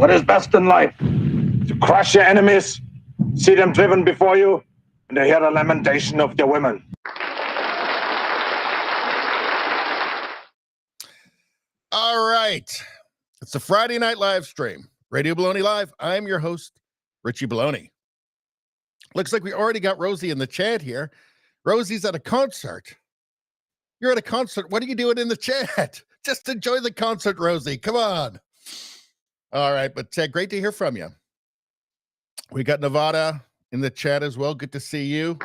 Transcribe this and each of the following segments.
What is best in life? To crush your enemies, see them driven before you, and to hear the lamentation of your women. All right. It's a Friday night live stream. Radio Baloney Live. I'm your host, Richie Baloney. Looks like we already got Rosie in the chat here. Rosie's at a concert. You're at a concert. What are you doing in the chat? Just enjoy the concert, Rosie. Come on. All right, but great to hear from you. We got Nevada in the chat as well. Good to see you.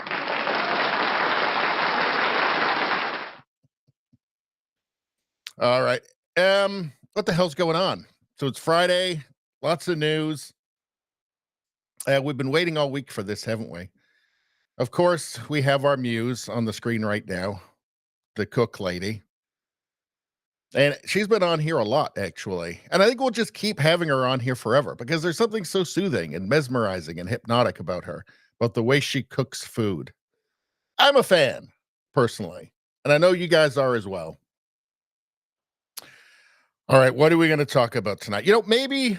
All right. What the hell's going on? So it's Friday, lots of news. We've been waiting all week for this, haven't we? Of course, we have our muse on the screen right now, the cook lady. And she's been on here a lot, actually. And I think we'll just keep having her on here forever because there's something so soothing and mesmerizing and hypnotic about her, about the way she cooks food. I'm a fan, personally. And I know you guys are as well. All right, what are we going to talk about tonight? You know, maybe...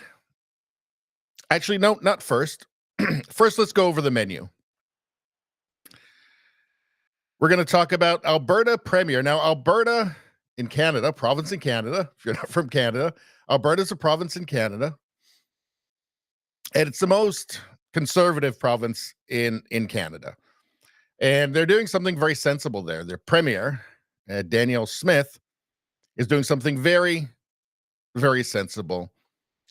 Actually, no, not first. First, let's go over the menu. We're going to talk about Alberta Premier. Now, Alberta in Canada, province in Canada, if you're not from Canada, Alberta's a province in Canada. And it's the most conservative province in Canada. And they're doing something very sensible there. Their Premier, Danielle Smith, is doing something very, very sensible.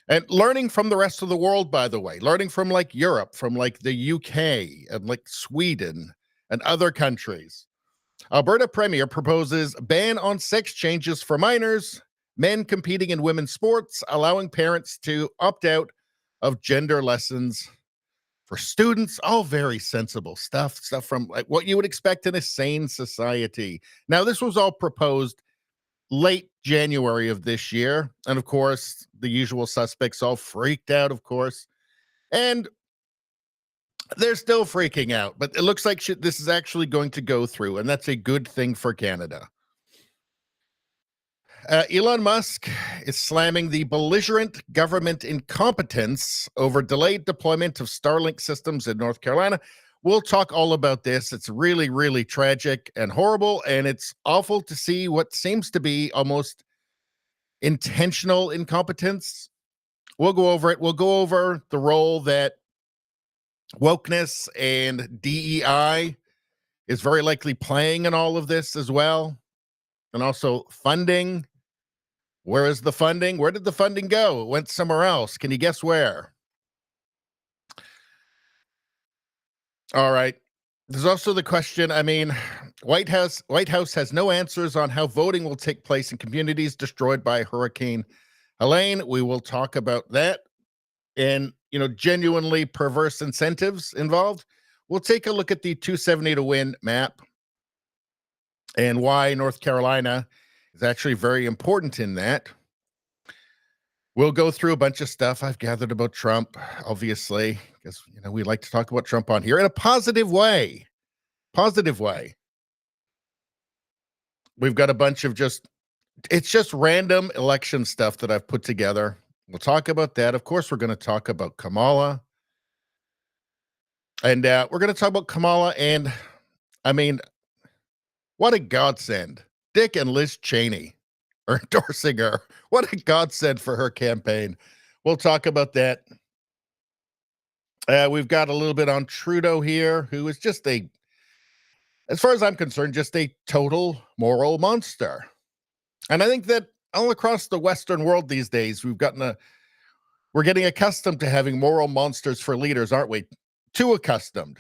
And learning from the rest of the world, by the way, learning from like Europe, from like the UK and like Sweden and other countries. Alberta Premier proposes ban on sex changes for minors, men competing in women's sports, allowing parents to opt out of gender lessons for students. All very sensible stuff from like what you would expect in a sane society. Now, this was all proposed late January of this year. And of course, the usual suspects all freaked out, of course. And they're still freaking out. But it looks like this is actually going to go through. And that's a good thing for Canada. Elon Musk is slamming the belligerent government incompetence over delayed deployment of Starlink systems in North Carolina. We'll talk all about this. It's really, really tragic and horrible, and it's awful to see what seems to be almost intentional incompetence. We'll go over it. We'll go over the role that wokeness and DEI is very likely playing in all of this as well, and also funding. Where is the funding? Where did the funding go? It went somewhere else. Can you guess where? All right. There's also the question, I mean, White House has no answers on how voting will take place in communities destroyed by Hurricane Helene. We will talk about that and, you know, genuinely perverse incentives involved. We'll take a look at the 270 to win map and why North Carolina is actually very important in that. We'll go through a bunch of stuff I've gathered about Trump, obviously, because, you know, we like to talk about Trump on here in a positive way. Positive way. We've got a bunch of it's just random election stuff that I've put together. We'll talk about that. Of course, we're going to talk about Kamala. And we're going to talk about Kamala and, I mean, what a godsend. Dick and Liz Cheney are endorsing her. What a godsend for her campaign. We'll talk about that. We've got a little bit on Trudeau here, who is just as far as I'm concerned, just a total moral monster. And I think that all across the Western world these days, we're getting accustomed to having moral monsters for leaders, aren't we? Too accustomed.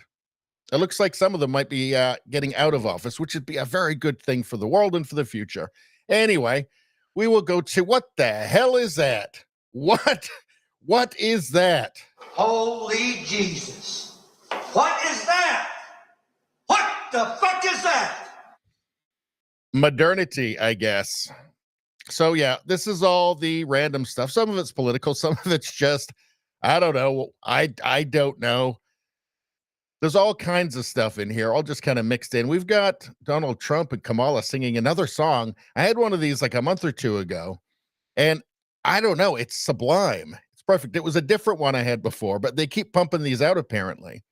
It looks like some of them might be getting out of office, which would be a very good thing for the world and for the future. Anyway, we will go to what the hell is that? What is that? Holy Jesus. What is that? What the fuck is that? Modernity, I guess. So yeah, this is all the random stuff. Some of it's political, some of it's just, I don't know. I don't know. There's all kinds of stuff in here, all just kind of mixed in. We've got Donald Trump and Kamala singing another song. I had one of these like a month or two ago, and I don't know. It's sublime. It's perfect. It was a different one I had before, but they keep pumping these out apparently.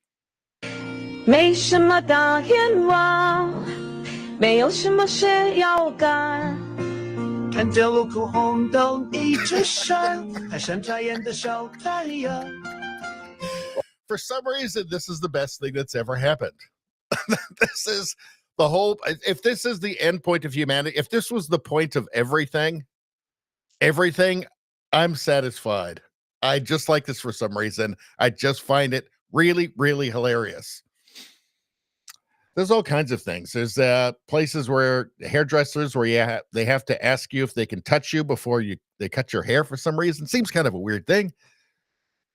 没什么大愿望，没有什么事要干。看着路口红灯一直闪，还闪眨眼的小太阳。 For some reason, this is the best thing that's ever happened. This is the whole, if this is the end point of humanity, if this was the point of everything, I'm satisfied. I just like this for some reason. I just find it really, really hilarious. There's all kinds of things. There's places where hairdressers where they have to ask you if they can touch you before they cut your hair for some reason. Seems kind of a weird thing.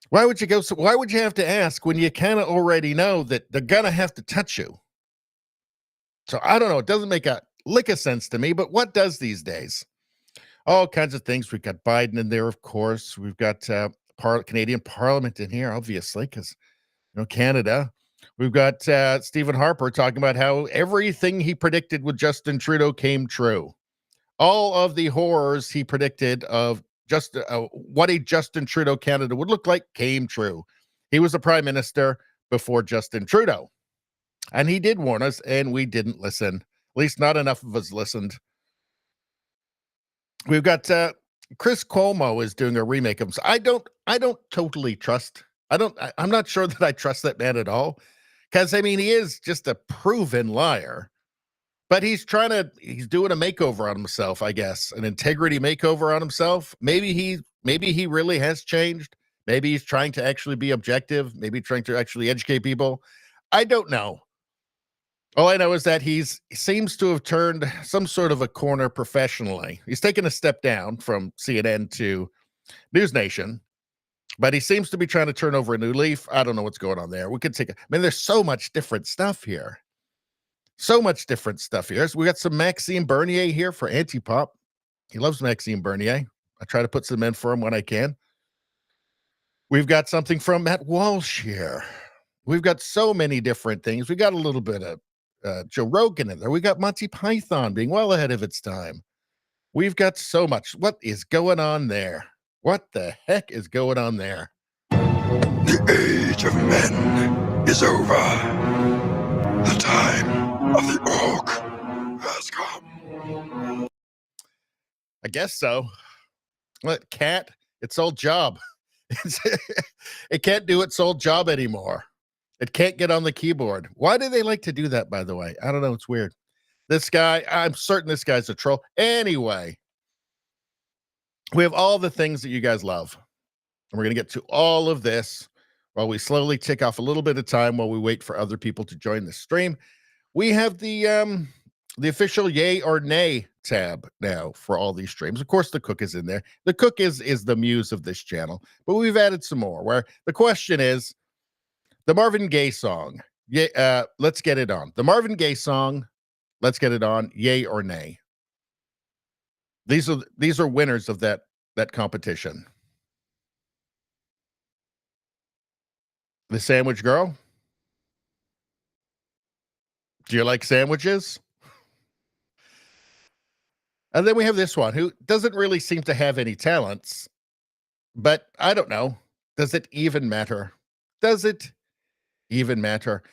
Why would you have to ask when you kind of already know that they're going to have to touch you? So I don't know. It doesn't make a lick of sense to me, but what does these days? All kinds of things. We've got Biden in there, of course. We've got Canadian Parliament in here, obviously, because, Canada. We've got Stephen Harper talking about how everything he predicted with Justin Trudeau came true. All of the horrors he predicted of just what a Justin Trudeau Canada would look like came true. He was the prime minister before Justin Trudeau. And he did warn us, and we didn't listen. At least not enough of us listened. We've got Chris Cuomo is doing a remake of him. I don't totally trust. I'm not sure that I trust that man at all. Because, he is just a proven liar. But he's doing a makeover on himself, I guess. An integrity makeover on himself. Maybe he really has changed. Maybe he's trying to actually be objective. Maybe trying to actually educate people. I don't know. All I know is that he seems to have turned some sort of a corner professionally. He's taken a step down from CNN to News Nation. But he seems to be trying to turn over a new leaf. I don't know what's going on there. We could there's so much different stuff here. So much different stuff here. So we got some Maxime Bernier here for Anti-Pop. He loves Maxime Bernier. I try to put some in for him when I can. We've got something from Matt Walsh here. We've got so many different things. We got a little bit of Joe Rogan in there. We got Monty Python being well ahead of its time. We've got so much. What is going on there? What the heck is going on there? The age of men is over. The time of the orc has come. I guess so. What cat? Its old job. It can't do its old job anymore. It can't get on the keyboard. Why do they like to do that, by the way? I don't know. It's weird. This guy, I'm certain this guy's a troll. Anyway, we have all the things that you guys love. And we're going to get to all of this while we slowly tick off a little bit of time while we wait for other people to join the stream. We have the official yay or nay tab now for all these streams. Of course, the cook is in there. The cook is the muse of this channel, but we've added some more where the question is the Marvin Gaye song. Yeah, let's get it on. The Marvin Gaye song, let's get it on. Yay or nay. These are winners of that competition. The Sandwich Girl. Do you like sandwiches? And then we have this one who doesn't really seem to have any talents, but I don't know. Does it even matter? Does it even matter?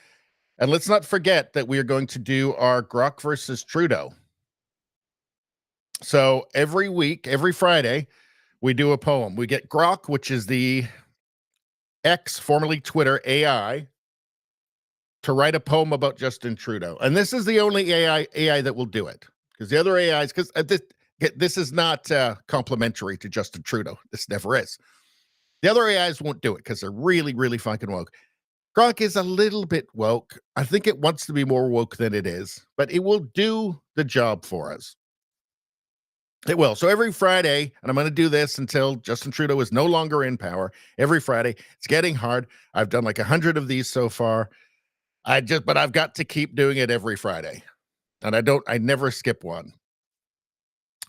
And let's not forget that we are going to do our Grok versus Trudeau. So every week, every Friday, we do a poem. We get Grok, which is the X, formerly Twitter AI, to write a poem about Justin Trudeau. And this is the only AI that will do it. Because the other AIs, because this is not complimentary to Justin Trudeau. This never is. The other AIs won't do it because they're really, really fucking woke. Grok is a little bit woke. I think it wants to be more woke than it is, but it will do the job for us. It will. So every Friday, and I'm going to do this until Justin Trudeau is no longer in power. Every Friday, it's getting hard. I've done like 100 of these so far. But I've got to keep doing it every Friday. And I never skip one.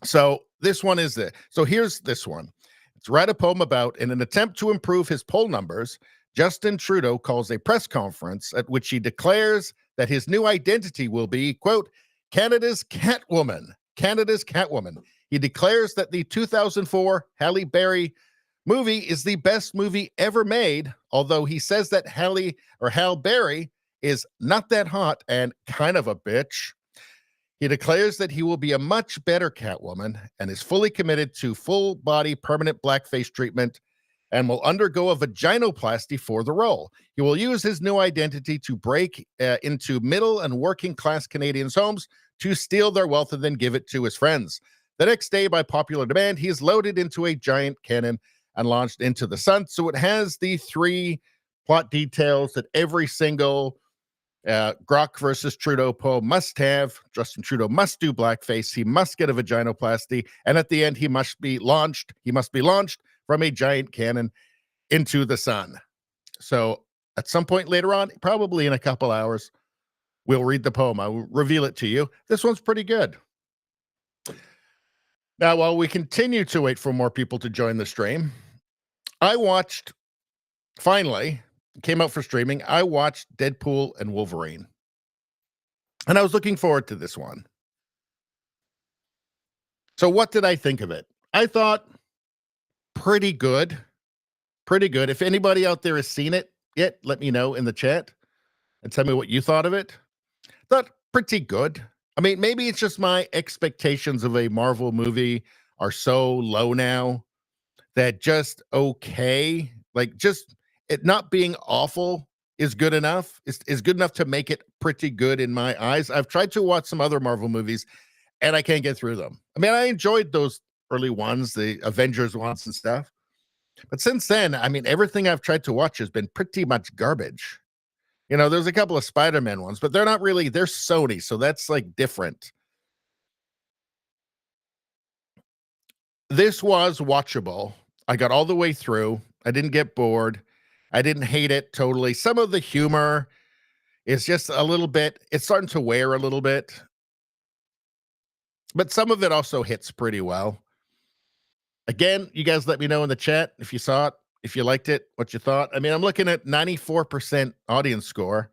So this one is it. So here's this one. It's write a poem about, in an attempt to improve his poll numbers, Justin Trudeau calls a press conference at which he declares that his new identity will be, quote, Canada's Catwoman. Canada's Catwoman. He declares that the 2004 Halle Berry movie is the best movie ever made, although he says that Halle Berry is not that hot and kind of a bitch. He declares that he will be a much better Catwoman and is fully committed to full-body permanent blackface treatment and will undergo a vaginoplasty for the role. He will use his new identity to break into middle and working-class Canadians' homes to steal their wealth and then give it to his friends. The next day, by popular demand, he is loaded into a giant cannon and launched into the sun. So it has the 3 plot details that every single Grok versus Trudeau poem must have. Justin Trudeau must do blackface. He must get a vaginoplasty. And at the end, he must be launched from a giant cannon into the sun. So at some point later on, probably in a couple hours, we'll read the poem. I will reveal it to you. This one's pretty good. Now, while we continue to wait for more people to join the stream, I watched, finally, came out for streaming, I watched Deadpool and Wolverine. And I was looking forward to this one. So what did I think of it? I thought pretty good. Pretty good. If anybody out there has seen it yet, let me know in the chat and tell me what you thought of it. Thought pretty good. I mean, maybe it's just my expectations of a Marvel movie are so low now that just okay, like just it not being awful is good enough. Is good enough to make it pretty good in my eyes. I've tried to watch some other Marvel movies and I can't get through them. I mean, I enjoyed those early ones, the Avengers ones and stuff. But since then, I mean, everything I've tried to watch has been pretty much garbage. You know, there's a couple of Spider-Man ones, but they're not really, they're Sony, so that's like different. This was watchable. I got all the way through. I didn't get bored. I didn't hate it totally. Some of the humor is just a little bit, it's starting to wear a little bit. But some of it also hits pretty well. Again, you guys let me know in the chat if you saw it, if you liked it, what you thought. I mean, I'm looking at 94% audience score.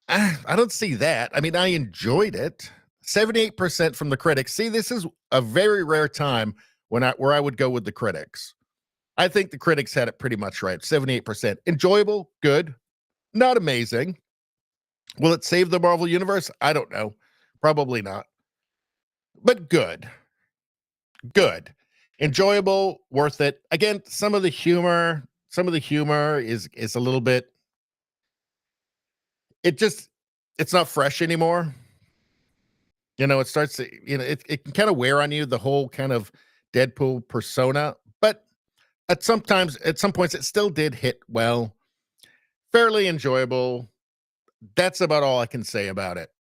I don't see that. I mean, I enjoyed it. 78% from the critics. See, this is a very rare time where I would go with the critics. I think the critics had it pretty much right. 78%. Enjoyable, good, not amazing. Will it save the Marvel Universe? I don't know. Probably not. But good. Good. Enjoyable, worth it. Again, some of the humor is a little bit, it's not fresh anymore. You know, it starts to, you know, it can kind of wear on you, the whole kind of Deadpool persona, but at some points it still did hit well. Fairly enjoyable. That's about all I can say about it.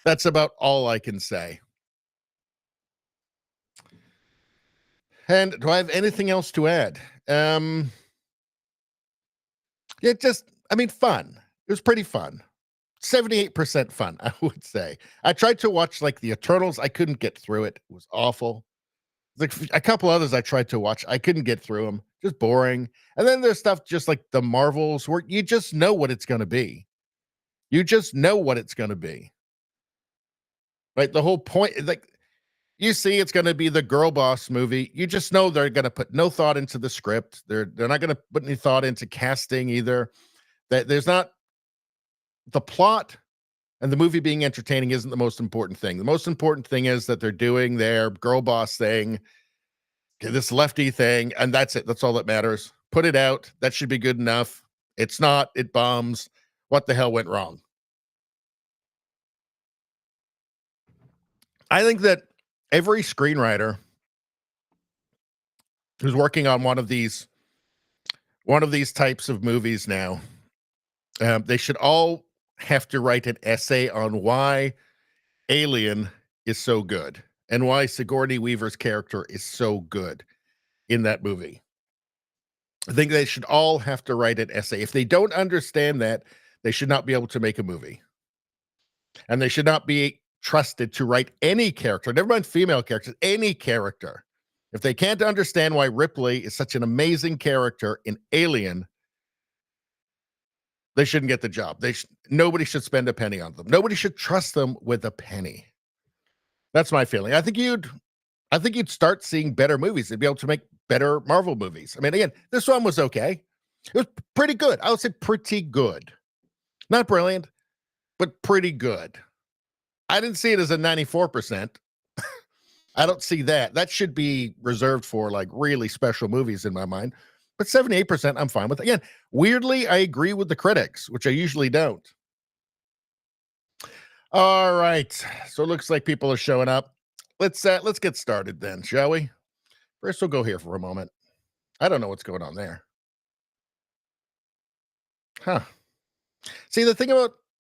That's about all I can say. And do I have anything else to add? Yeah, I mean, fun. It was pretty fun. 78% fun, I would say. I tried to watch like the Eternals. I couldn't get through it. It was awful. Like a couple others I tried to watch. I couldn't get through them. Just boring. And then there's stuff just like the Marvels where you just know what it's going to be. You just know what it's going to be. Right? The whole point, like, you see it's going to be the girl boss movie. You just know they're going to put no thought into the script. They're not going to put any thought into casting either. That there's not the plot, and the movie being entertaining isn't the most important thing. The most important thing is that they're doing their girl boss thing, this lefty thing, and that's it. That's all that matters. Put it out. That should be good enough. It's not. It bombs. What the hell went wrong? I think that every screenwriter who's working on one of these types of movies now, they should all have to write an essay on why Alien is so good and why Sigourney Weaver's character is so good in that movie. I think they should all have to write an essay. If they don't understand that, they should not be able to make a movie. And they should not be trusted to write any character, never mind female characters, any character. If they can't understand why Ripley is such an amazing character in Alien, they shouldn't get the job. Nobody should spend a penny on them. Nobody should trust them with a penny. That's my feeling. I think I think you'd start seeing better movies. They'd be able to make better Marvel movies. I mean, again, this one was okay. It was pretty good. I would say pretty good. Not brilliant, but pretty good. I didn't see it as a 94%. I don't see that. That should be reserved for like really special movies in my mind. But 78%, I'm fine with. Again, weirdly, I agree with the critics, which I usually don't. All right. So it looks like people are showing up. Let's get started then, shall we? First, we'll go here for a moment. I don't know what's going on there. Huh. See, the thing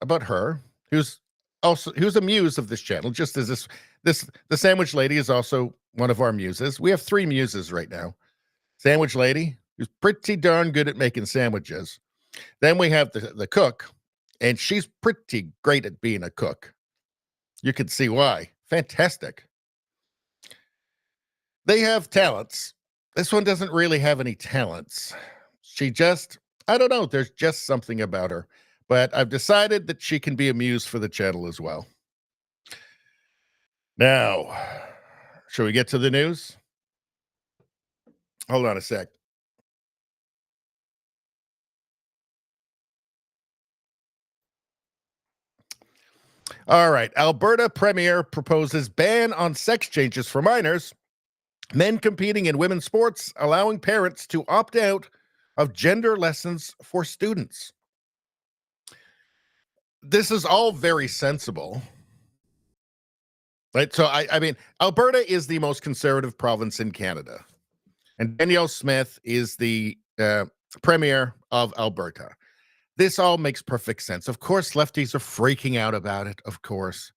about her, who's a muse of this channel, just as the sandwich lady is also one of our muses. We have 3 muses right now. Sandwich lady, who's pretty darn good at making sandwiches. Then we have the cook, and she's pretty great at being a cook. You can see why. Fantastic. They have talents. This one doesn't really have any talents. She just, I don't know, there's just something about her. But I've decided that she can be a muse for the channel as well. Now, shall we get to the news? Hold on a sec. All right. Alberta Premier proposes ban on sex changes for minors. Men competing in women's sports, allowing parents to opt out of gender lessons for students. This is all very sensible. Right? So, I mean, Alberta is the most conservative province in Canada. And Danielle Smith is the premier of Alberta. This all makes perfect sense. Of course, lefties are freaking out about it, of course,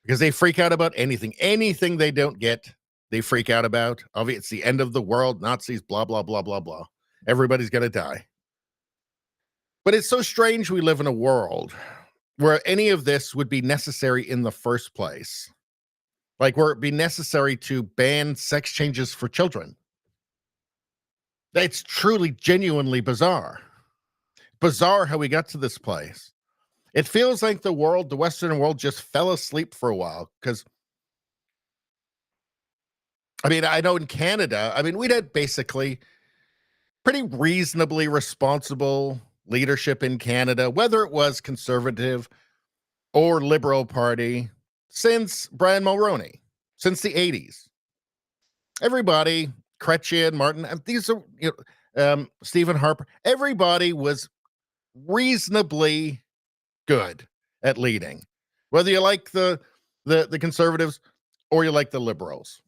because they freak out about anything. Anything they don't get, they freak out about. Obviously, it's the end of the world, Nazis, blah, blah, blah, blah, blah. Everybody's going to die. But it's so strange we live in a world where any of this would be necessary in the first place. Like, where it'd be necessary to ban sex changes for children. It's truly, genuinely bizarre. Bizarre how we got to this place. It feels like the Western world just fell asleep for a while. Because, I mean, I know in Canada, I mean, we'd had basically pretty reasonably responsible leadership in Canada, whether it was conservative or liberal party, since Brian Mulroney, since the 80s. Everybody, Chrétien, Martin, these are, Stephen Harper, everybody was reasonably good at leading, whether you like the conservatives or you like the liberals.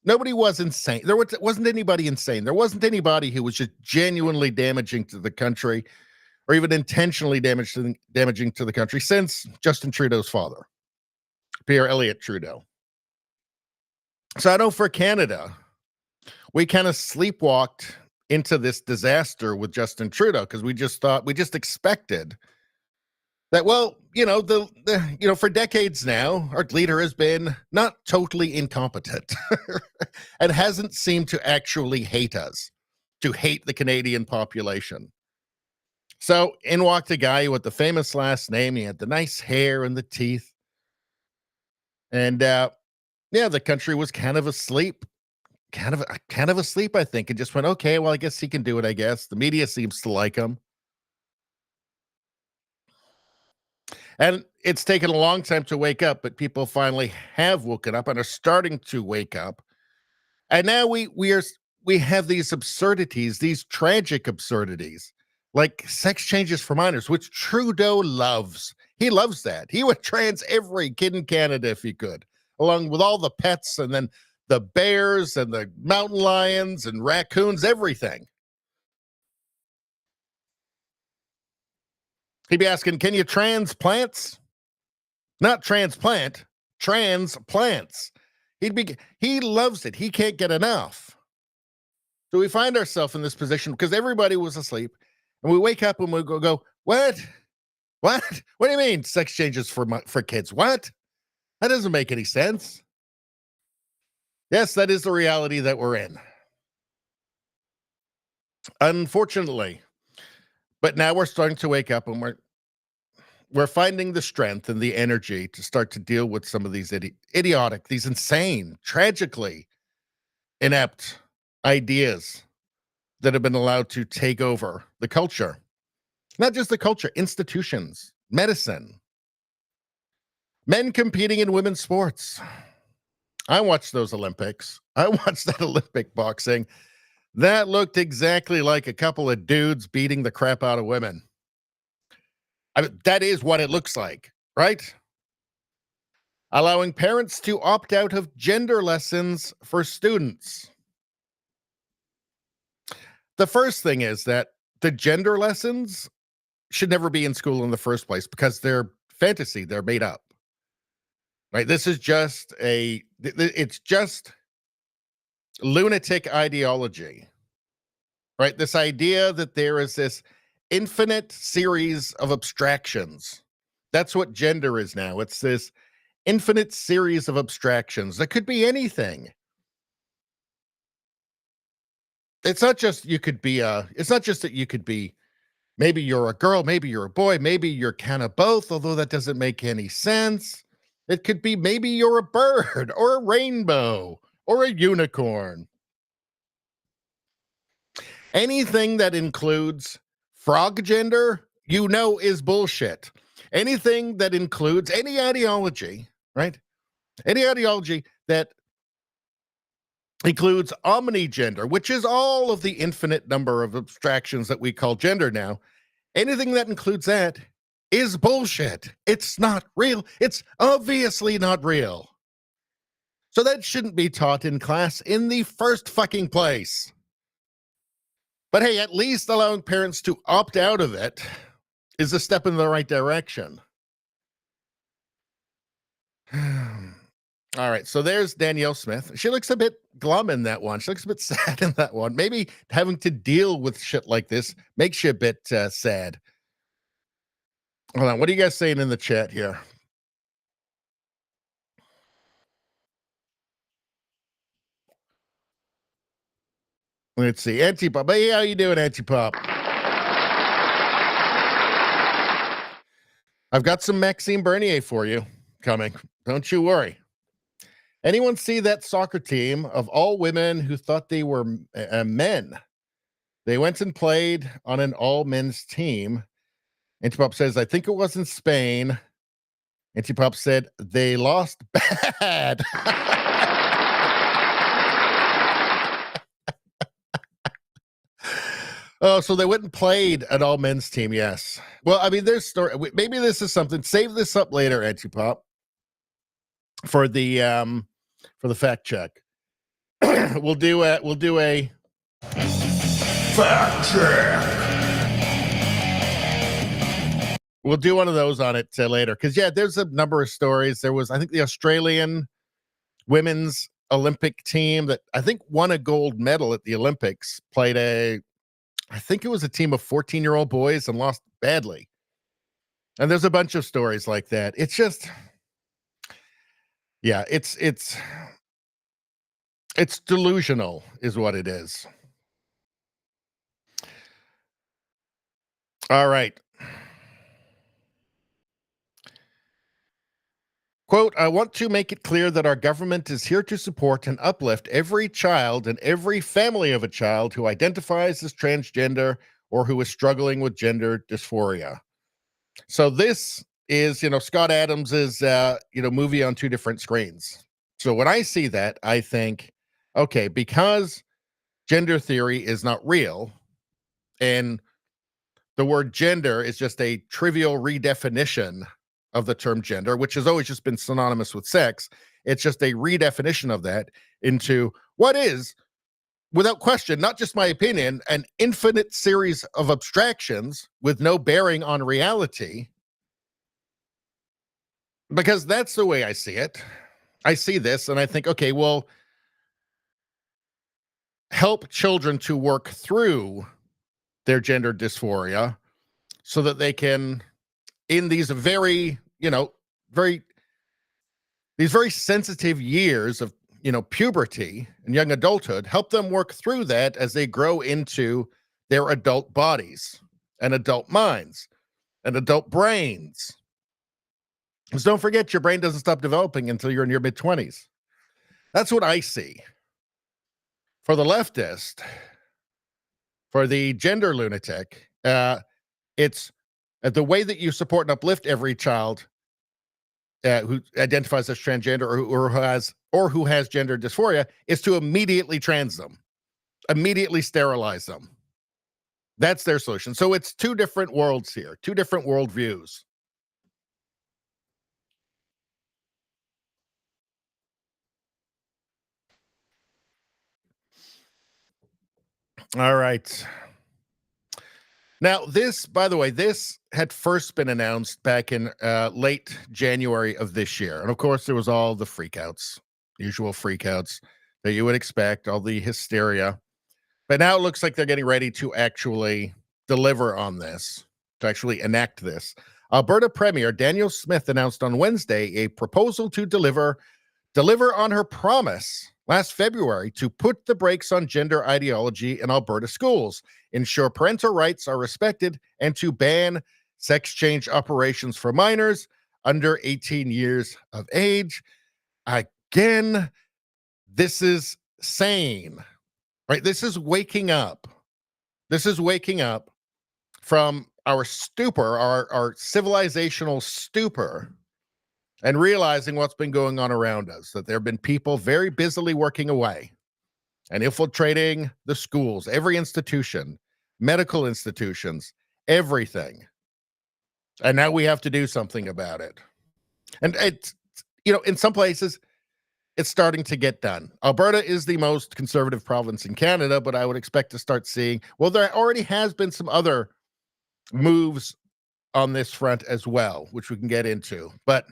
Nobody was insane. There wasn't anybody insane. There wasn't anybody who was just genuinely damaging to the country or even intentionally damaging to the country since Justin Trudeau's father, Pierre Elliott Trudeau. So I know for Canada, we kind of sleepwalked into this disaster with Justin Trudeau because we just expected that, well, for decades now, our leader has been not totally incompetent and hasn't seemed to actually hate us, to hate the Canadian population. So in walked a guy with the famous last name. He had the nice hair and the teeth. And the country was kind of asleep. Kind of asleep, I think, and just went, okay, well, I guess he can do it, I guess. The media seems to like him. And it's taken a long time to wake up, but people finally have woken up and are starting to wake up. And now we have these absurdities, these tragic absurdities, like sex changes for minors, which Trudeau loves. He loves that. He would trans every kid in Canada if he could, along with all the pets and then the bears and the mountain lions and raccoons, everything. He'd be asking, can you transplants? Not transplant, transplants. He loves it. He can't get enough. So we find ourselves in this position because everybody was asleep. And we wake up and we go, what? What? What do you mean sex changes for kids? What? That doesn't make any sense. Yes, that is the reality that we're in. Unfortunately. But now we're starting to wake up and we're finding the strength and the energy to start to deal with some of these idiotic, these insane, tragically inept ideas that have been allowed to take over the culture. Not just the culture, institutions, medicine, men competing in women's sports. I watched those Olympics. I watched that Olympic boxing. That looked exactly like a couple of dudes beating the crap out of women. I mean, that is what it looks like, right? Allowing parents to opt out of gender lessons for students. The first thing is that the gender lessons should never be in school in the first place because they're fantasy, they're made up. Right? This is just it's just lunatic ideology. Right? This idea that there is this infinite series of abstractions. That's what gender is now. It's this infinite series of abstractions. That could be anything. It's not just you could be it's not just that you could be, maybe you're a girl, maybe you're a boy, maybe you're kind of both, although that doesn't make any sense. It could be maybe you're a bird or a rainbow or a unicorn. Anything that includes frog gender, is bullshit. Anything that includes any ideology, right? Any ideology that includes omnigender, which is all of the infinite number of abstractions that we call gender now. Anything that includes that is bullshit. It's not real. It's obviously not real. So that shouldn't be taught in class in the first fucking place. But hey, at least allowing parents to opt out of it is a step in the right direction. All right, so there's Danielle Smith. She looks a bit glum in that one. She looks a bit sad in that one. Maybe having to deal with shit like this makes you a bit sad. Hold on, what are you guys saying in the chat here? Let's see, Antipop. Hey, how you doing, Antipop? I've got some Maxime Bernier for you coming. Don't you worry. Anyone see that soccer team of all women who thought they were men? They went and played on an all-men's team. Antipop says, I think it was in Spain. Antipop said, they lost bad. Oh, so they went and played an all-men's team, yes. Well, I mean, there's story. Maybe this is something. Save this up later, Antipop, for the fact check. We'll do a Fact check. We'll do one of those on it later. Because, yeah, there's a number of stories. There was, I think, the Australian women's Olympic team that I think won a gold medal at the Olympics, played I think it was a team of 14-year-old boys and lost badly. And there's a bunch of stories like that. It's just, yeah, it's delusional is what it is. All right. Quote, I want to make it clear that our government is here to support and uplift every child and every family of a child who identifies as transgender or who is struggling with gender dysphoria. So this is, Scott Adams's, movie on two different screens. So when I see that, I think, okay, because gender theory is not real and the word gender is just a trivial redefinition of the term gender, which has always just been synonymous with sex. It's just a redefinition of that into what is, without question, not just my opinion, an infinite series of abstractions with no bearing on reality. Because that's the way I see it. I see this and I think, okay, well, help children to work through their gender dysphoria so that they can, in these very sensitive years of, puberty and young adulthood, help them work through that as they grow into their adult bodies and adult minds and adult brains. Because don't forget, your brain doesn't stop developing until you're in your mid-20s. That's what I see. For the leftist, for the gender lunatic, it's the way that you support and uplift every child who identifies as transgender or who has gender dysphoria is to immediately trans them, immediately sterilize them. That's their solution. So it's two different worlds here, two different worldviews. All right. Now, this, by the way, this had first been announced back in late January of this year. And of course, there was all the freakouts, usual freakouts that you would expect, all the hysteria. But now it looks like they're getting ready to actually deliver on this, to actually enact this. Alberta Premier Danielle Smith announced on Wednesday a proposal to deliver on her promise last February to put the brakes on gender ideology in Alberta schools, ensure parental rights are respected, and to ban sex change operations for minors under 18 years of age. Again, this is sane, right? This is waking up. This is waking up from our stupor, our civilizational stupor, and realizing what's been going on around us, that there have been people very busily working away and infiltrating the schools, every institution, medical institutions, everything. And now we have to do something about it. And it's, in some places, it's starting to get done. Alberta is the most conservative province in Canada, but I would expect to start seeing, well, there already has been some other moves on this front as well, which we can get into. But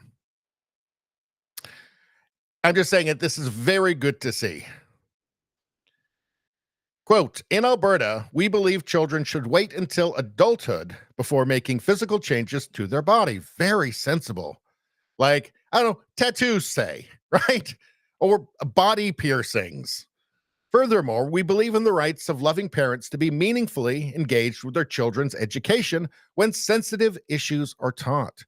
I'm just saying this is very good to see. Quote, in Alberta, we believe children should wait until adulthood before making physical changes to their body. Very sensible. Like, I don't know, tattoos say, right? Or body piercings. Furthermore, we believe in the rights of loving parents to be meaningfully engaged with their children's education when sensitive issues are taught.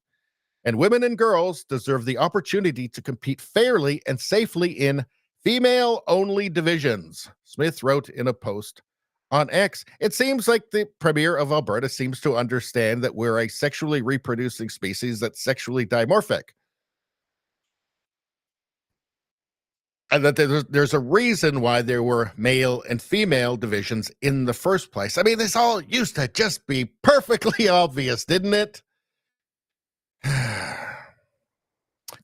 And women and girls deserve the opportunity to compete fairly and safely in female-only divisions, Smith wrote in a post on X. It seems like the Premier of Alberta seems to understand that we're a sexually reproducing species that's sexually dimorphic. And that there's a reason why there were male and female divisions in the first place. I mean, this all used to just be perfectly obvious, didn't it?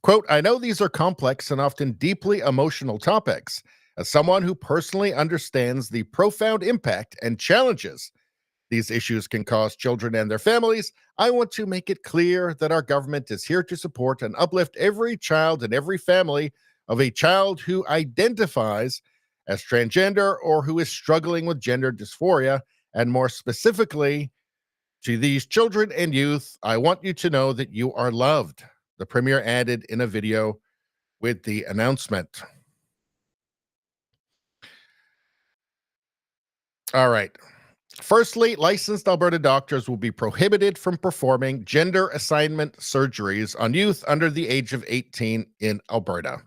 Quote, I know these are complex and often deeply emotional topics. As someone who personally understands the profound impact and challenges these issues can cause children and their families, I want to make it clear that our government is here to support and uplift every child and every family of a child who identifies as transgender or who is struggling with gender dysphoria. And more specifically, to these children and youth, I want you to know that you are loved, the Premier added in a video with the announcement. All right. Firstly, licensed Alberta doctors will be prohibited from performing gender assignment surgeries on youth under the age of 18 in Alberta.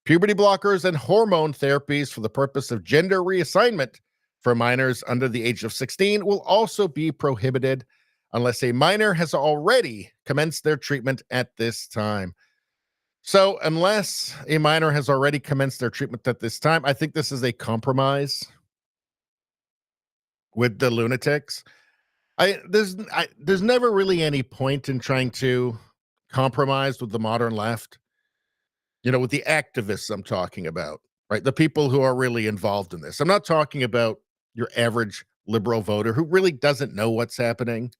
Puberty blockers and hormone therapies for the purpose of gender reassignment for minors under the age of 16 will also be prohibited unless a minor has already commenced their treatment at this time. So unless a minor has already commenced their treatment at this time, I think this is a compromise with the lunatics. There's never really any point in trying to compromise with the modern left. With the activists I'm talking about, right? The people who are really involved in this. I'm not talking about your average liberal voter who really doesn't know what's happening.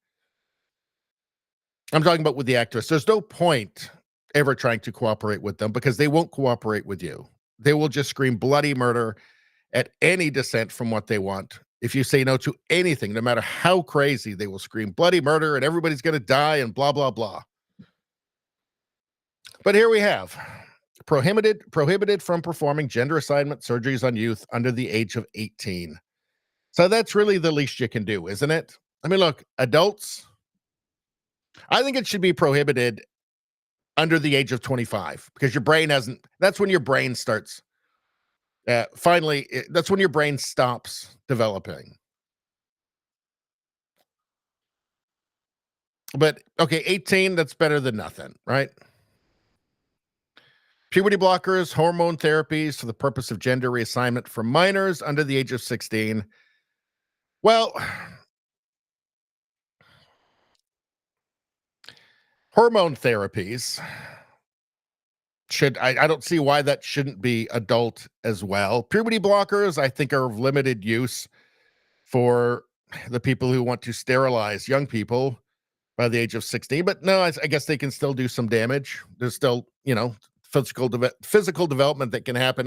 I'm talking about with the activists. There's no point ever trying to cooperate with them because they won't cooperate with you. They will just scream bloody murder at any dissent from what they want. If you say no to anything, no matter how crazy, they will scream bloody murder and everybody's going to die and blah, blah, blah. But here we have prohibited from performing gender assignment surgeries on youth under the age of 18. So that's really the least you can do, isn't it? I mean, look, adults, I think it should be prohibited under the age of 25 because your brain that's when your brain starts Finally, that's when your brain stops developing. But okay, 18, that's better than nothing, right? Puberty blockers, hormone therapies for the purpose of gender reassignment for minors under the age of 16. Well, hormone therapies I don't see why that shouldn't be adult as well. Puberty blockers, I think, are of limited use for the people who want to sterilize young people by the age of 16. But no, I guess they can still do some damage. There's still, physical development that can happen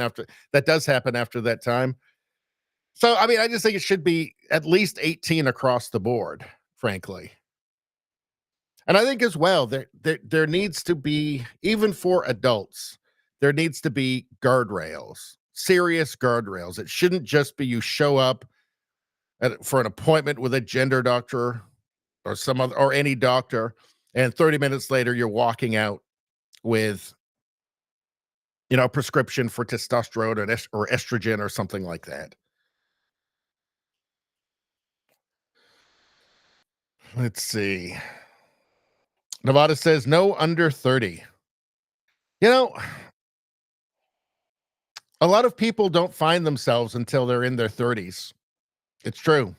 that does happen after that time. So, I mean, I just think it should be at least 18 across the board, frankly. And I think as well, there needs to be, even for adults, there needs to be guardrails, serious guardrails. It shouldn't just be you show up for an appointment with a gender doctor or any doctor, and 30 minutes later you're walking out with a prescription for testosterone or estrogen or something like that. Let's see. Nevada says no under 30. A lot of people don't find themselves until they're in their 30s. It's true.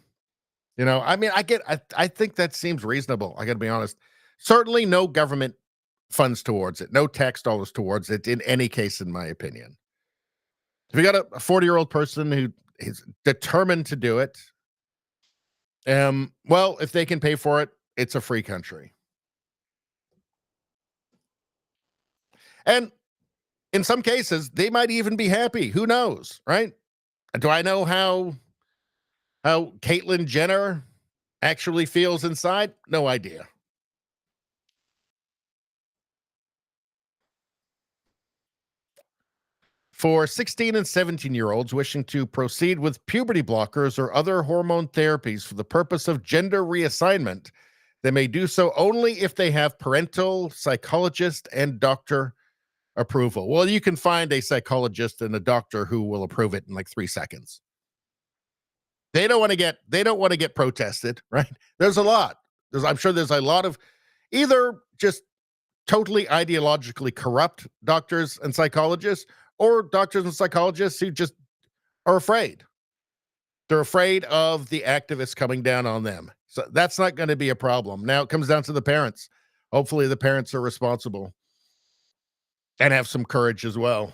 I mean, I think that seems reasonable. I got to be honest. Certainly no government funds towards it, no tax dollars towards it in any case, in my opinion. If you got a 40-year-old person who is determined to do it, well, if they can pay for it, it's a free country. And in some cases, they might even be happy. Who knows, right? Do I know how Caitlyn Jenner actually feels inside? No idea. For 16 and 17-year-olds wishing to proceed with puberty blockers or other hormone therapies for the purpose of gender reassignment, they may do so only if they have parental, psychologist, and doctor approval. Well, you can find a psychologist and a doctor who will approve it in like 3 seconds. They don't want to get protested, right? There's a lot. I'm sure there's a lot of either just totally ideologically corrupt doctors and psychologists, or doctors and psychologists who just are afraid. They're afraid of the activists coming down on them. So that's not going to be a problem. Now it comes down to the parents. Hopefully the parents are responsible and have some courage as well.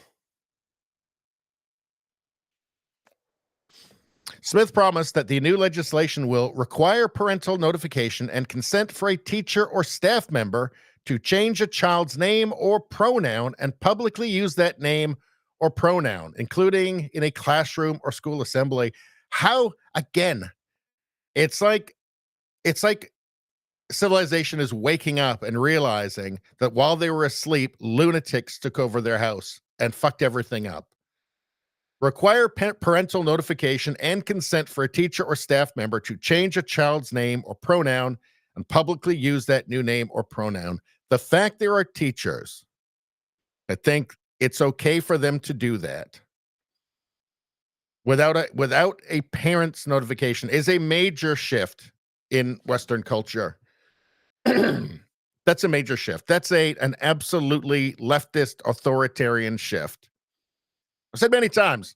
Smith promised that the new legislation will require parental notification and consent for a teacher or staff member to change a child's name or pronoun and publicly use that name or pronoun, including in a classroom or school assembly. How, again, it's like civilization is waking up and realizing that while they were asleep, lunatics took over their house and fucked everything up. Require parental notification and consent for a teacher or staff member to change a child's name or pronoun and publicly use that new name or pronoun. The fact there are teachers, I think it's okay for them to do that without a parent's notification is a major shift in Western culture. That's a major shift. That's an absolutely leftist authoritarian shift. I've said many times,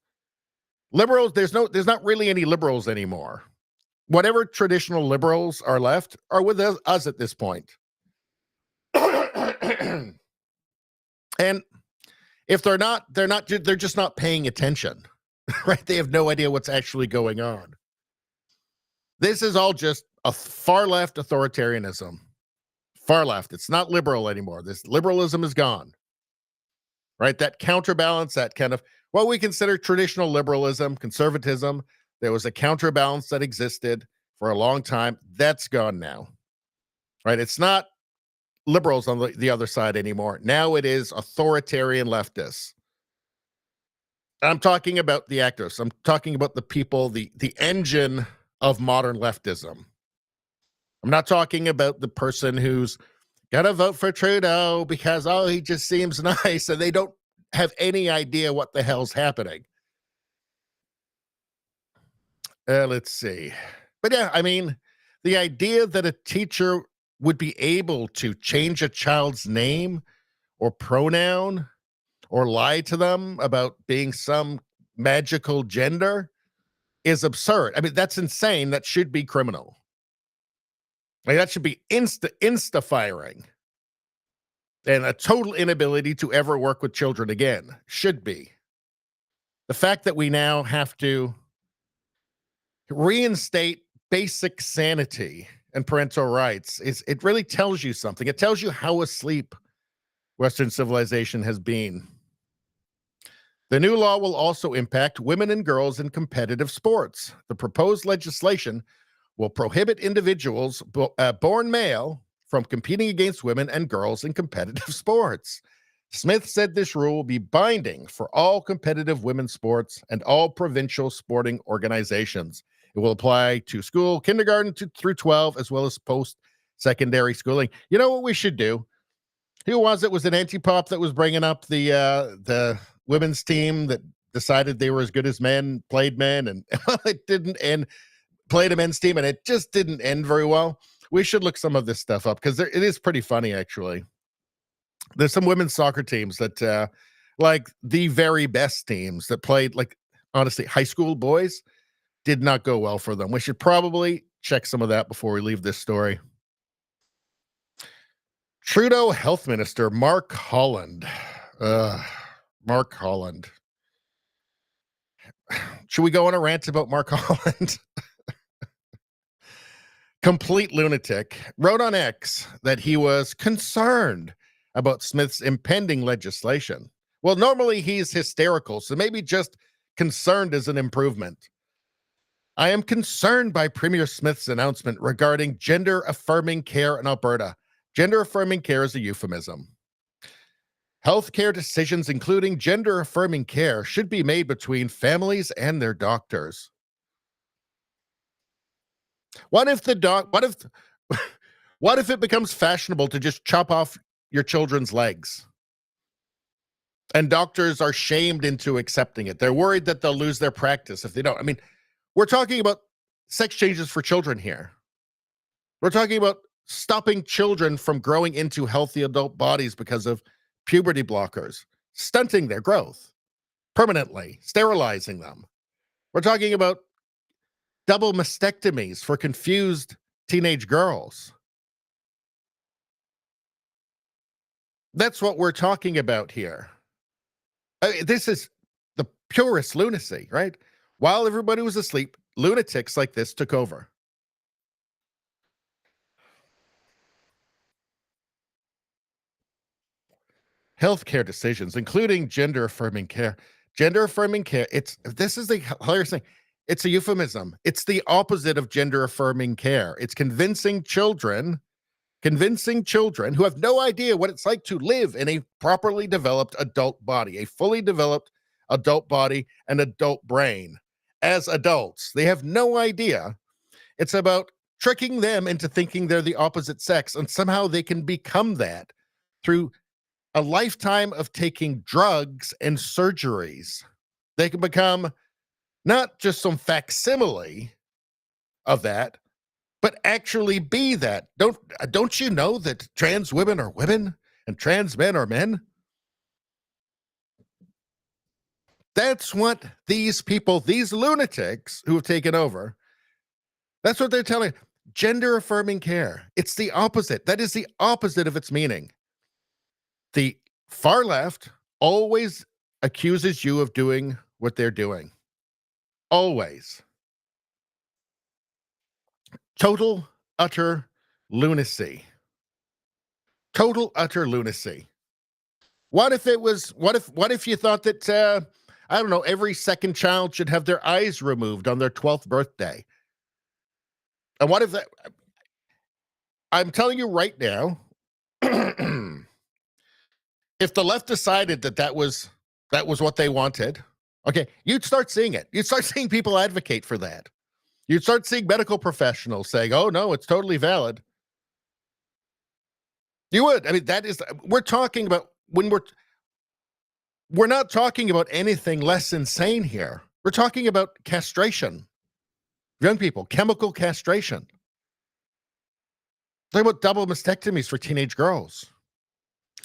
liberals, there's not really any liberals anymore. Whatever traditional liberals are left are with us at this point. And if they're just not paying attention, right? They have no idea what's actually going on. This is all just a far left authoritarianism. Far left. It's not liberal anymore. This liberalism is gone. Right? That counterbalance, that kind of what we consider traditional liberalism, conservatism, there was a counterbalance that existed for a long time. That's gone now. Right? It's not liberals on the other side anymore. Now it is authoritarian leftists. I'm talking about the actors. I'm talking about the people, the engine of modern leftism. I'm not talking about the person who's gonna vote for Trudeau because, he just seems nice, and they don't have any idea what the hell's happening. Let's see. But yeah, I mean, the idea that a teacher would be able to change a child's name or pronoun or lie to them about being some magical gender is absurd. I mean, that's insane. That should be criminal. Like, that should be insta firing. And a total inability to ever work with children again should be. The fact that we now have to reinstate basic sanity and parental rights it really tells you something. It tells you how asleep Western civilization has been. The new law will also impact women and girls in competitive sports. The proposed legislation will prohibit individuals born male from competing against women and girls in competitive sports. Smith said this rule will be binding for all competitive women's sports and all provincial sporting organizations. It will apply to school, kindergarten through 12, as well as post-secondary schooling. You know what we should do? Who was it? Was it Antipop that was bringing up the women's team that decided they were as good as men, played men, and it didn't end, played a men's team, and it just didn't end very well? We should look some of this stuff up because it is pretty funny, actually. There's some women's soccer teams that, like the very best teams that played, like, honestly, high school boys, did not go well for them. We should probably check some of that before we leave this story. Trudeau Health Minister Mark Holland. Mark Holland. Should we go on a rant about Mark Holland? Complete lunatic. Wrote on X that he was concerned about Smith's impending legislation. Well, normally he's hysterical, so maybe just concerned is an improvement. I am concerned by Premier Smith's announcement regarding gender-affirming care in Alberta. Gender-affirming care is a euphemism. Healthcare decisions, including gender-affirming care, should be made between families and their doctors. What if what if it becomes fashionable to just chop off your children's legs? And doctors are shamed into accepting it. They're worried that they'll lose their practice if they don't. I mean, we're talking about sex changes for children here. We're talking about stopping children from growing into healthy adult bodies because of puberty blockers, stunting their growth permanently, sterilizing them. We're talking about double mastectomies for confused teenage girls. That's what we're talking about here. This is the purest lunacy, right? While everybody was asleep, lunatics like this took over. Healthcare decisions, including gender-affirming care. Gender-affirming care, this is the hilarious thing. It's a euphemism. It's the opposite of gender-affirming care. It's convincing children who have no idea what it's like to live in a properly developed adult body, a fully developed adult body and adult brain. As adults, they have no idea. It's about tricking them into thinking they're the opposite sex, and somehow they can become that through a lifetime of taking drugs and surgeries. They can become not just some facsimile of that, but actually be that. Don't you know that trans women are women and trans men are men? That's what these people, these lunatics who have taken over, that's what they're telling. Gender-affirming care. It's the opposite. That is the opposite of its meaning. The far left always accuses you of doing what they're doing. Always. Total, utter lunacy. Total, utter lunacy. What if you thought that, I don't know, every second child should have their eyes removed on their 12th birthday? And what if that, I'm telling you right now, if the left decided that was what they wanted, okay, you'd start seeing it. You'd start seeing people advocate for that. You'd start seeing medical professionals saying, oh, no, it's totally valid. You would. I mean, we're talking about we're not talking about anything less insane here. We're talking about castration. Young people, chemical castration. Talking about double mastectomies for teenage girls.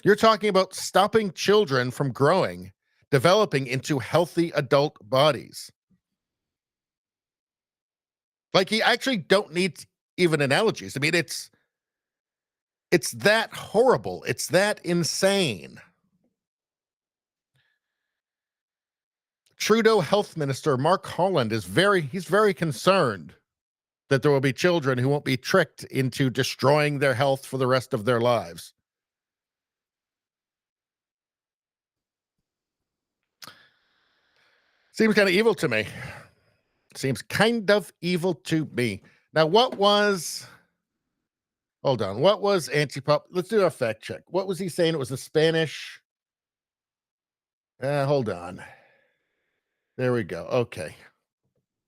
You're talking about stopping children from growing, developing into healthy adult bodies. Like, you actually don't need even analogies. I mean, it's that horrible. It's that insane. Trudeau Health Minister Mark Holland he's very concerned that there will be children who won't be tricked into destroying their health for the rest of their lives. Seems kind of evil to me. Seems kind of evil to me. Now, hold on. What was Antipop? Let's do a fact check. What was he saying? It was the Spanish. Hold on. There we go. Okay.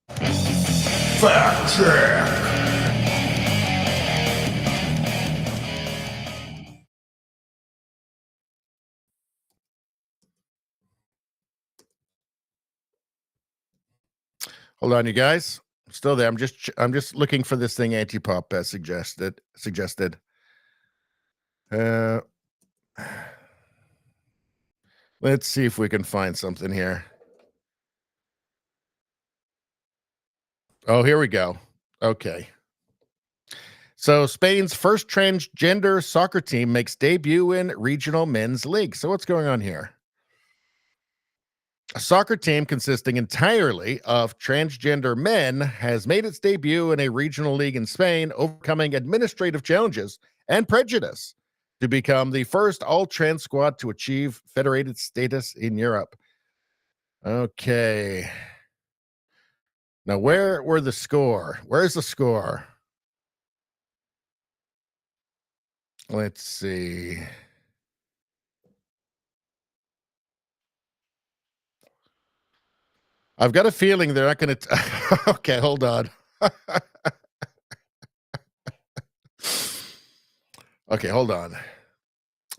Fact check. Hold on, you guys. I'm still there. I'm just looking for this thing Antipop suggested. Let's see if we can find something here. Oh, here we go. Okay. So Spain's first transgender soccer team makes debut in regional men's league. So what's going on here? A soccer team consisting entirely of transgender men has made its debut in a regional league in Spain, overcoming administrative challenges and prejudice to become the first all-trans squad to achieve federated status in Europe. Okay. Now, where's the score? Let's see. I've got a feeling they're not going to. Okay, hold on. Okay, hold on.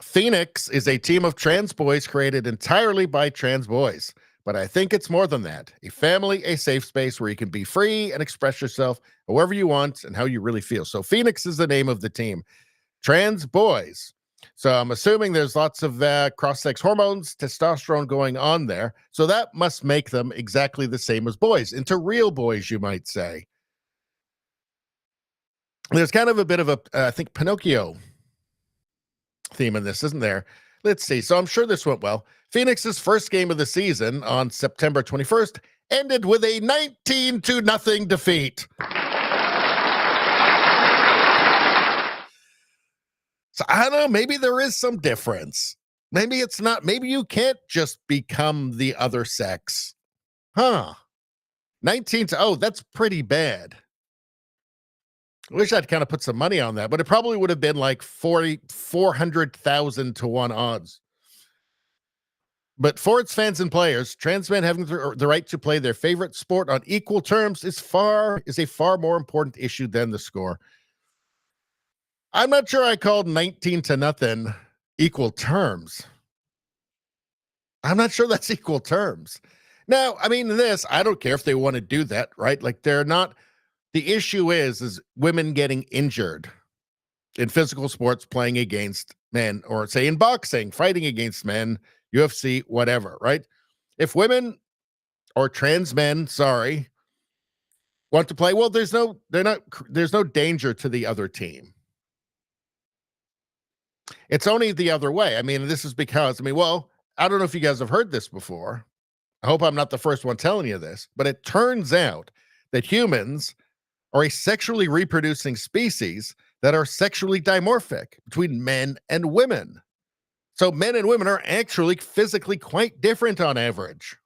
Phoenix is a team of trans boys created entirely by trans boys. But I think it's more than that. A family, a safe space where you can be free and express yourself however you want and how you really feel. So Phoenix is the name of the team. Trans boys. So I'm assuming there's lots of cross-sex hormones, testosterone going on there. So that must make them exactly the same as boys, into real boys, you might say. There's kind of a bit of a, I think, Pinocchio theme in this, isn't there? Let's see. So I'm sure this went well. Phoenix's first game of the season on September 21st ended with a 19-0 defeat. So I don't know, maybe there is some difference. Maybe it's not, maybe you can't just become the other sex. 19-0, that's pretty bad. I wish I'd kind of put some money on that, but it probably would have been like 400,000 to 1 odds. But for its fans and players, trans men having the right to play their favorite sport on equal terms is a far more important issue than the score. I'm not sure I called 19-0 equal terms. I'm not sure that's equal terms. Now, I mean, I don't care if they want to do that, right? Like, they're not. The issue is women getting injured in physical sports playing against men, or say in boxing, fighting against men, UFC, whatever, right? If women or trans men, want to play, well, there's no danger to the other team. It's only the other way. I mean, this is because, well, I don't know if you guys have heard this before. I hope I'm not the first one telling you this, but it turns out that humans are a sexually reproducing species that are sexually dimorphic between men and women. So men and women are actually physically quite different on average.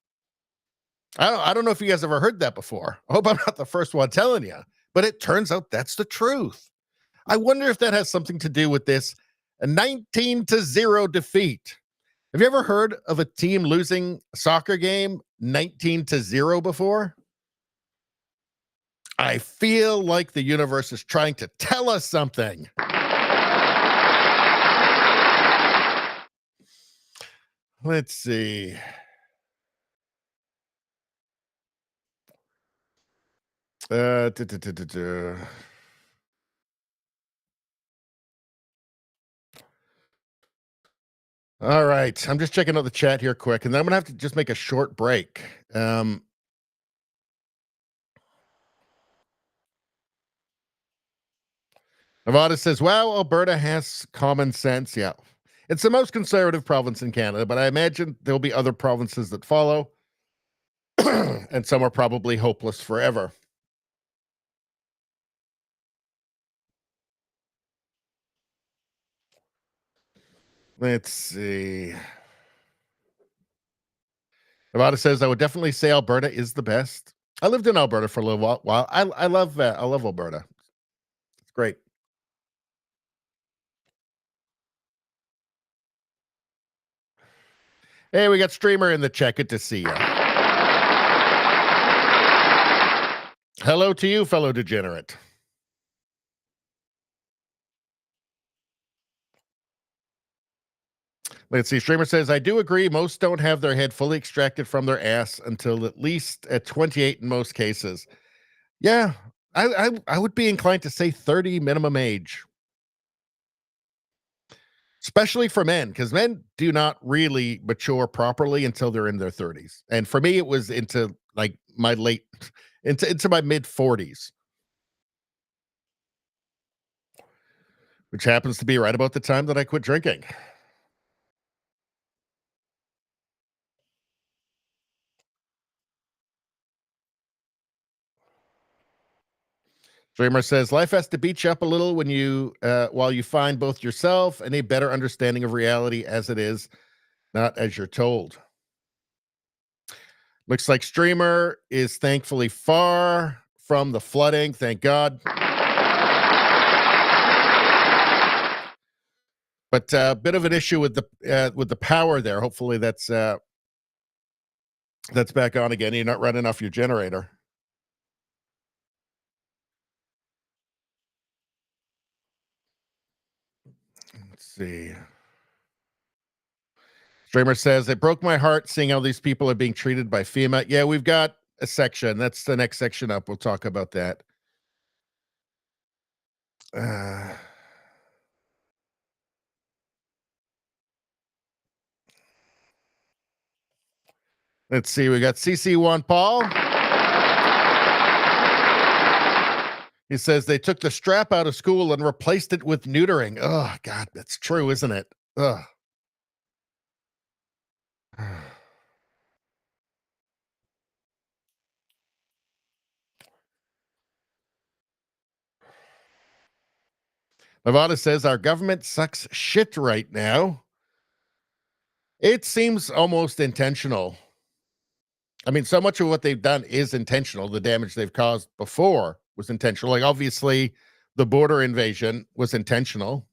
I don't know if you guys ever heard that before. I hope I'm not the first one telling you, but it turns out that's the truth. I wonder if that has something to do with this 19-0 defeat. Have you ever heard of a team losing a soccer game 19-0 before? I feel like the universe is trying to tell us something. Let's see. duh, duh, duh, duh, duh. All right. I'm just checking out the chat here quick, and then I'm going to have to just make a short break. Nevada says, wow, Alberta has common sense. Yeah. It's the most conservative province in Canada, but I imagine there'll be other provinces that follow, and some are probably hopeless forever. Let's see. Nevada says, I would definitely say Alberta is the best. I lived in Alberta for a little while. I love Alberta. It's great. Hey, we got Streamer in the chat. Good to see you. Hello to you, fellow degenerate. Let's see. Streamer says, I do agree. Most don't have their head fully extracted from their ass until at least at 28 in most cases. Yeah, I would be inclined to say 30 minimum age. Especially for men, because men do not really mature properly until they're in their 30s. And for me, it was into like my into my mid 40s. Which happens to be right about the time that I quit drinking. Dreamer says, life has to beat you up a little when you while you find both yourself and a better understanding of reality as it is, not as you're told. Looks like Streamer is thankfully far from the flooding. Thank God. But a bit of an issue with the power there. Hopefully that's back on again. You're not running off your generator. Let's see. Streamer says, it broke my heart seeing how these people are being treated by FEMA. Yeah, we've got a section. That's the next section up. We'll talk about that. Let's see. We got CC1 Paul. He says they took the strap out of school and replaced it with neutering. Oh, God, that's true, isn't it? Ugh. Nevada says our government sucks shit right now. It seems almost intentional. I mean, so much of what they've done is intentional. The damage they've caused before was intentional. Like, obviously, the border invasion was intentional.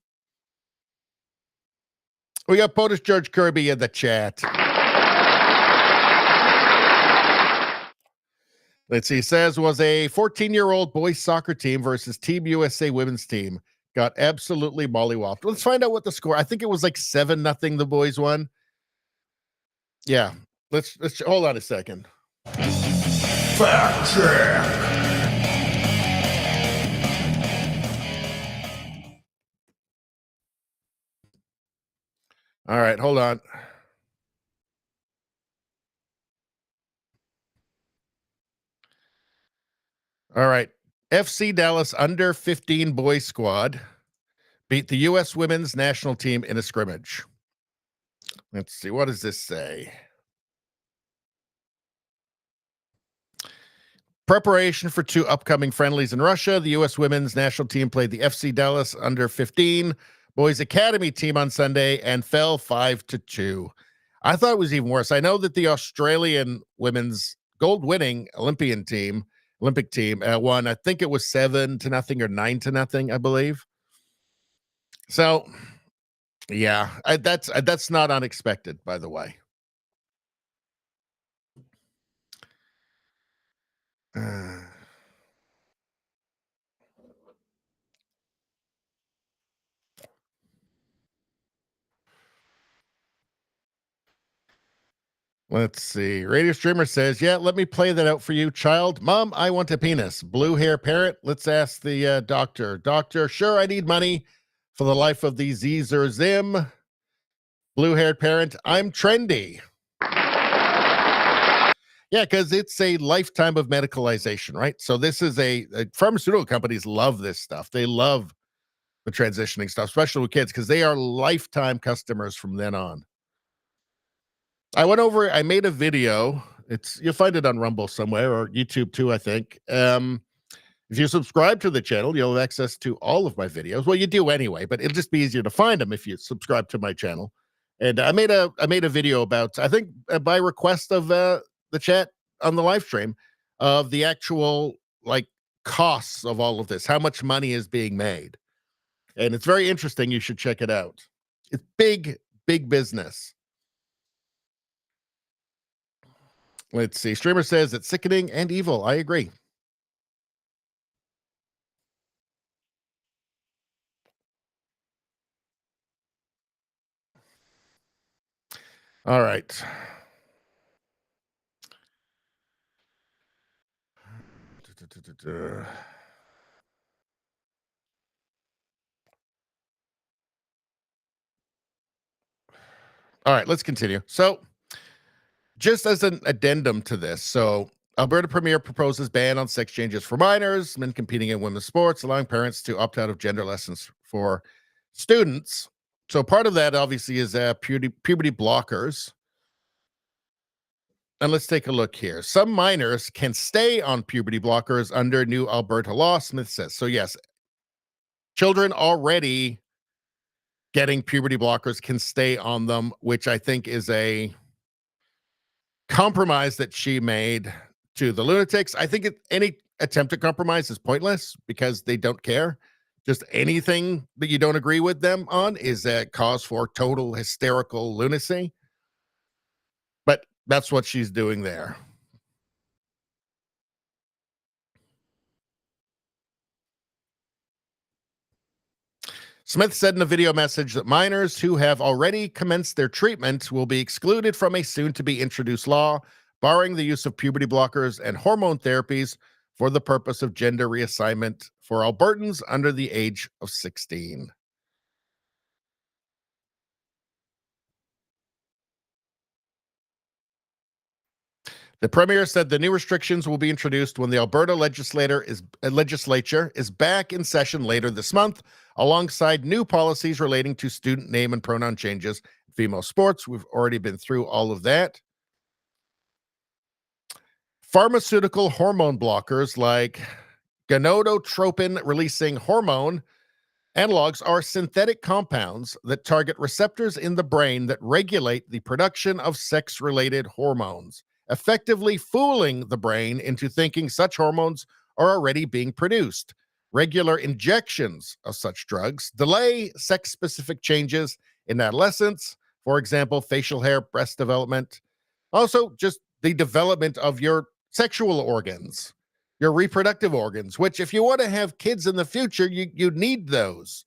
We got POTUS George Kirby in the chat. Let's see. He says, was a 14-year-old boys soccer team versus Team USA women's team. Got absolutely mollywopped. Let's find out what the score. I think it was like 7-0 the boys won. Yeah. Let's hold on a second. Fact check. All right, hold on. All right. FC Dallas under 15 boys squad beat the U.S. women's national team in a scrimmage. Let's see. What does this say? Preparation for 2 upcoming friendlies in Russia. The U.S. women's national team played the FC Dallas under 15 boys academy team on Sunday and fell 5-2. I thought it was even worse. I know that the Australian women's gold-winning Olympic team won. I think it was 7-0 or 9-0, I believe. So, yeah, that's not unexpected, by the way. Let's see. Radio streamer says, yeah, let me play that out for you, child. Mom, I want a penis. Blue hair parent. Let's ask the doctor. Doctor, sure, I need money for the life of the Z's or Zim. Blue haired parent, I'm trendy. Yeah, because it's a lifetime of medicalization, right? So this is a pharmaceutical companies love this stuff. They love the transitioning stuff, especially with kids, because they are lifetime customers from then on. I made a video. You'll find it on Rumble somewhere or YouTube too, I think. If you subscribe to the channel, you'll have access to all of my videos. Well, you do anyway, but it'll just be easier to find them if you subscribe to my channel. And I made a video about, I think by request of the chat on the live stream, of the actual like costs of all of this, how much money is being made. And it's very interesting. You should check it out. It's big, big business. Let's see. Streamer says it's sickening and evil. I agree. All right. All right, let's continue. So, just as an addendum to this, so Alberta Premier proposes ban on sex changes for minors, men competing in women's sports, allowing parents to opt out of gender lessons for students. So part of that obviously is puberty blockers. And let's take a look here. Some minors can stay on puberty blockers under new Alberta law, Smith says. So yes, children already getting puberty blockers can stay on them, which I think is a compromise that she made to the lunatics. I think any attempt at compromise is pointless because they don't care. Just anything that you don't agree with them on is a cause for total hysterical lunacy. But that's what she's doing there. Smith said in a video message that minors who have already commenced their treatment will be excluded from a soon-to-be-introduced law, barring the use of puberty blockers and hormone therapies for the purpose of gender reassignment for Albertans under the age of 16. The premier said the new restrictions will be introduced when the Alberta legislature is back in session later this month, alongside new policies relating to student name and pronoun changes in female sports. We've already been through all of that. Pharmaceutical hormone blockers like gonadotropin-releasing hormone analogs are synthetic compounds that target receptors in the brain that regulate the production of sex-related hormones, effectively fooling the brain into thinking such hormones are already being produced. Regular injections of such drugs delay sex-specific changes in adolescence, for example, facial hair, breast development. Also, just the development of your sexual organs, your reproductive organs, which if you want to have kids in the future, you need those.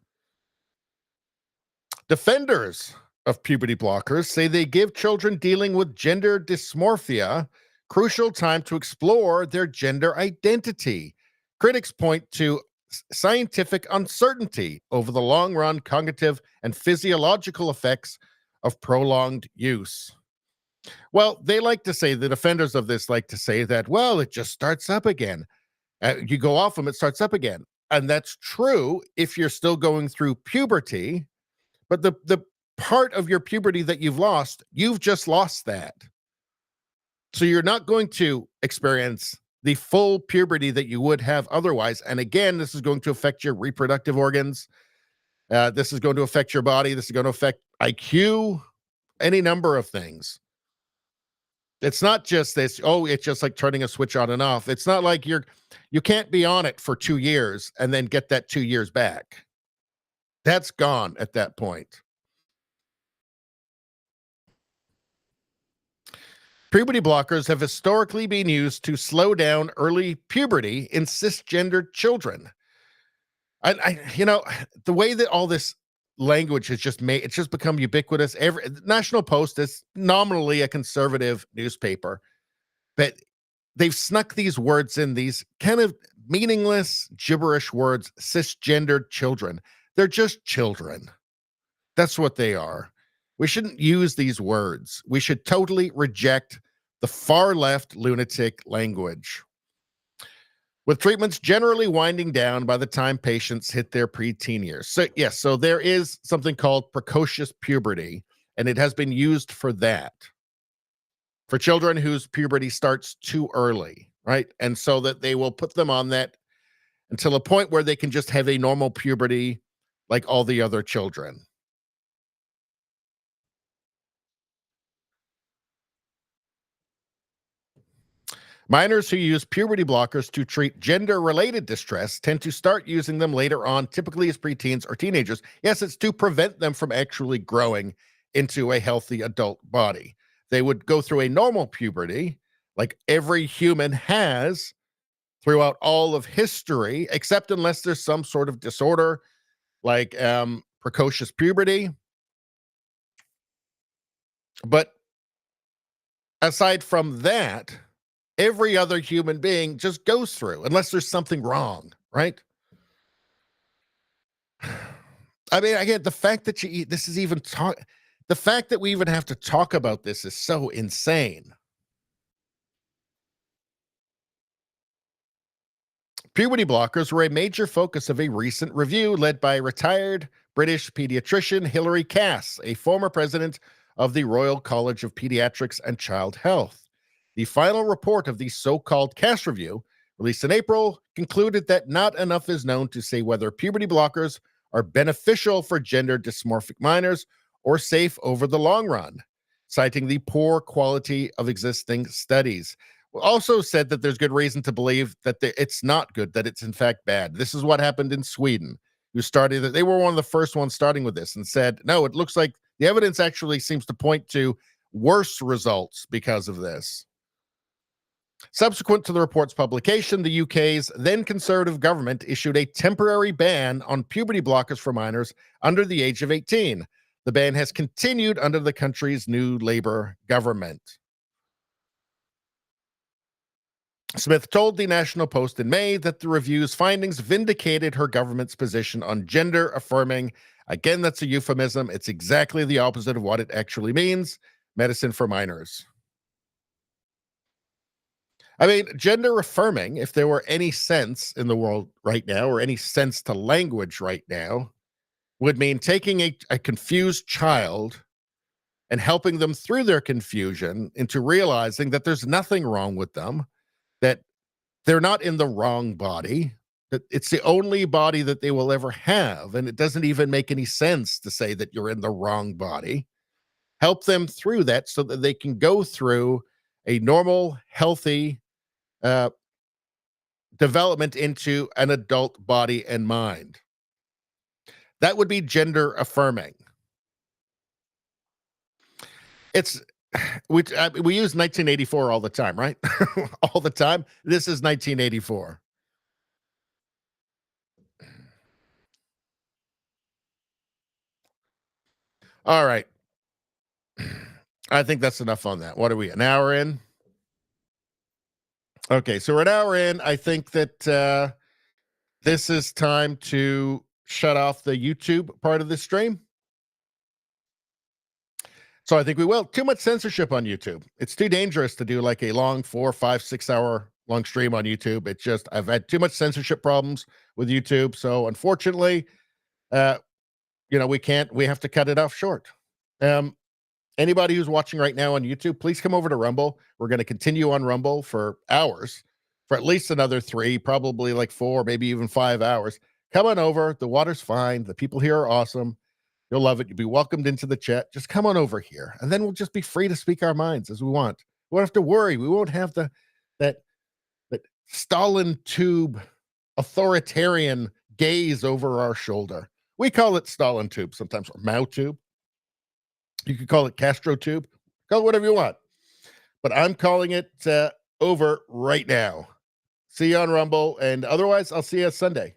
Defenders of puberty blockers say they give children dealing with gender dysmorphia crucial time to explore their gender identity. Critics point to scientific uncertainty over the long-run cognitive and physiological effects of prolonged use. Well, they like to say, the defenders of this like to say that, well, it just starts up again. You go off them, it starts up again. And that's true if you're still going through puberty, but the part of your puberty that you've just lost that. So you're not going to experience the full puberty that you would have otherwise. And again, this is going to affect your reproductive organs. This is going to affect your body. This is going to affect IQ, any number of things. It's not just this, it's just like turning a switch on and off. It's not like you can't be on it for 2 years and then get that 2 years back. That's gone at that point. Puberty blockers have historically been used to slow down early puberty in cisgendered children. The way that all this language has it's just become ubiquitous. National Post is nominally a conservative newspaper, but they've snuck these words in, these kind of meaningless gibberish words, cisgendered children. They're just children. That's what they are. We shouldn't use these words. We should totally reject the far left lunatic language. With treatments generally winding down by the time patients hit their preteen years. So, yes, so there is something called precocious puberty, and it has been used for that. For children whose puberty starts too early, right? And so that they will put them on that until a point where they can just have a normal puberty like all the other children. Minors who use puberty blockers to treat gender-related distress tend to start using them later on, typically as preteens or teenagers. Yes, it's to prevent them from actually growing into a healthy adult body. They would go through a normal puberty, like every human has throughout all of history, except unless there's some sort of disorder like precocious puberty. But aside from that, every other human being just goes through, unless there's something wrong, right? I mean, again, the fact that the fact that we even have to talk about this is so insane. Puberty blockers were a major focus of a recent review led by retired British pediatrician Hilary Cass, a former president of the Royal College of Pediatrics and Child Health. The final report of the so-called Cass review, released in April, concluded that not enough is known to say whether puberty blockers are beneficial for gender dysmorphic minors or safe over the long run, citing the poor quality of existing studies. Also said that there's good reason to believe that it's not good, that it's in fact bad. This is what happened in Sweden. They were one of the first ones starting with this and said, no, it looks like the evidence actually seems to point to worse results because of this. Subsequent to the report's publication, the UK's then conservative government issued a temporary ban on puberty blockers for minors under the age of 18. The ban has continued under the country's new Labour government. Smith told the National Post in May that the review's findings vindicated her government's position on gender affirming. Again, that's a euphemism. It's exactly the opposite of what it actually means. Medicine for minors. I mean, gender affirming, if there were any sense in the world right now, or any sense to language right now, would mean taking a confused child and helping them through their confusion into realizing that there's nothing wrong with them, that they're not in the wrong body, that it's the only body that they will ever have, and it doesn't even make any sense to say that you're in the wrong body. Help them through that so that they can go through a normal, healthy development into an adult body and mind. That would be gender affirming. We use 1984 all the time, right? All the time. This is 1984. All right. I think that's enough on that. What are we, an hour in? Okay, so we're an hour in. I think that this is time to shut off the YouTube part of this stream. So I think we will. Too much censorship on YouTube. It's too dangerous to do like a long 4, 5, 6 hour long stream on YouTube. It's just, I've had too much censorship problems with YouTube. So unfortunately, we have to cut it off short. Anybody who's watching right now on YouTube, please come over to Rumble. We're going to continue on Rumble for hours, for at least another 3, probably like 4, maybe even 5 hours. Come on over. The water's fine. The people here are awesome. You'll love it. You'll be welcomed into the chat. Just come on over here, and then we'll just be free to speak our minds as we want. We won't have to worry. We won't have that Stalin tube authoritarian gaze over our shoulder. We call it Stalin tube sometimes, or Mao tube. You could call it Castro tube. Call it whatever you want. But I'm calling it over right now. See you on Rumble, and otherwise, I'll see you Sunday.